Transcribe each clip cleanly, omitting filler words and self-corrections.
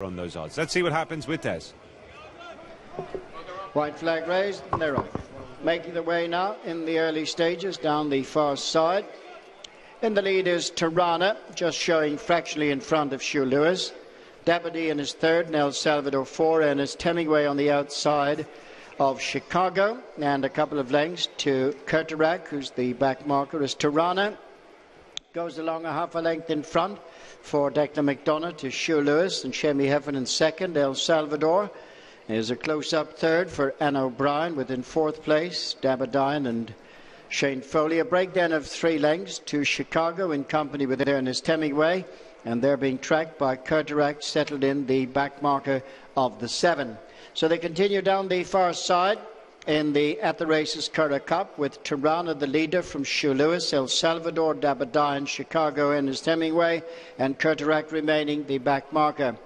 from those odds. Let's see what happens with Des. White flag raised, and they're off. Making their way now in the early stages down the far side. In the lead is Tirana, just showing fractionally in front of Hugh Lewis. Dabadee in his third, and El Salvador 4, and Ernest Hemingway on the outside of Chicago, and a couple of lengths to Curragh, who's the back marker, as Tirana goes along a half a length in front for Declan McDonough to Hugh Lewis, and Shemi Heffernan in second. El Salvador is a close-up third for Aidan O'Brien, within fourth place Dabadee and Shane Foley. A break then of 3 lengths to Chicago in company with Ernest Hemingway, and they're being tracked by Curragh, settled in the back marker of the 7. So they continue down the far side at the Races Curragh Cup, with Tirana the leader from Hugh Lewis, El Salvador, Dabadee and Chicago, Ernest Hemingway, and Curragh remaining the back marker.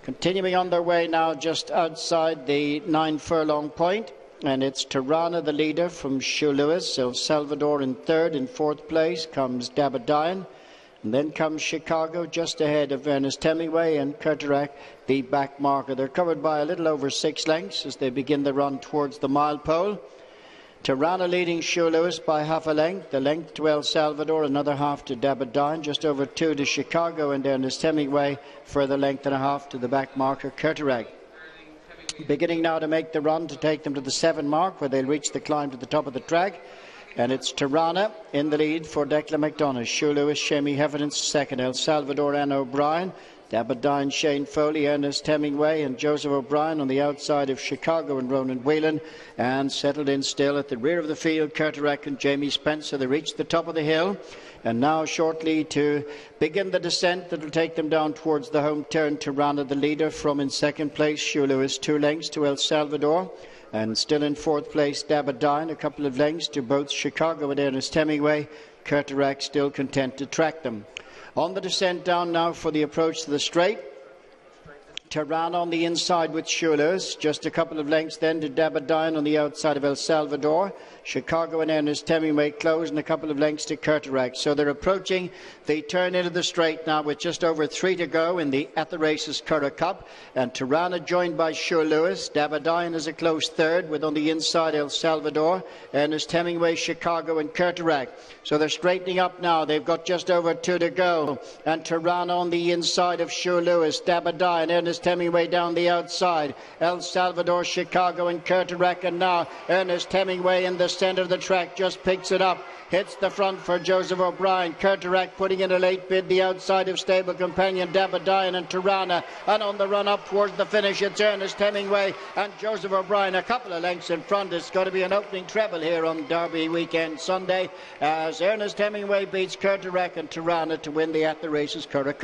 Continuing on their way now just outside the 9 furlong point, and it's Tirana the leader from Hugh Lewis, El Salvador in third. In fourth place comes Dabadee, and then comes Chicago just ahead of Ernest Hemingway, and Curragh the back marker. They're covered by a little over 6 lengths as they begin the run towards the mile pole. Tirana leading Hugh Lewis by half a length, the length to El Salvador, another half to Dabadee, just over 2 to Chicago, and Ernest Hemingway further length and a half to the back marker Curragh. Beginning now to make the run to take them to the 7 mark, where they'll reach the climb to the top of the track. And it's Tirana in the lead for Declan McDonough. Hugh Lewis, Shemi Heffernan second. El Salvador, Aidan O'Brien. Dabadee and Shane Foley, Ernest Hemingway and Joseph O'Brien on the outside of Chicago and Ronan Whelan. And settled in still at the rear of the field, Curragh and Jamie Spencer. They reach the top of the hill. And now shortly to begin the descent that will take them down towards the home turn. Tirana the leader from in second place, Hugh Lewis 2 lengths to El Salvador. And still in fourth place, Dabadee, a couple of lengths to both Chicago and Ernest Hemingway. Curragh still content to track them. On the descent down now for the approach to the straight. Tirana on the inside with Hugh Lewis, just a couple of lengths then to Dabadee on the outside of El Salvador. Chicago and Ernest Hemingway close, and a couple of lengths to Curragh. So they're approaching the turn into the straight now with just over 3 to go at the Races Curragh Cup. And Tirana joined by Hugh Lewis. Dabadee is a close third, with on the inside El Salvador, Ernest Hemingway, Chicago and Curragh. So they're straightening up now. They've got just over 2 to go. And Tirana on the inside of Hugh Lewis, Dabadee and Ernest Hemingway down the outside. El Salvador, Chicago and Curragh, and now Ernest Hemingway in the centre of the track just picks it up, hits the front for Joseph O'Brien. Curragh putting in a late bid the outside of stable companion Dabadee and Tirana, and on the run up towards the finish it's Ernest Hemingway and Joseph O'Brien a couple of lengths in front. It's going to be an opening treble here on Derby weekend Sunday, as Ernest Hemingway beats Curragh and Tirana to win the At the Races Curragh Cup.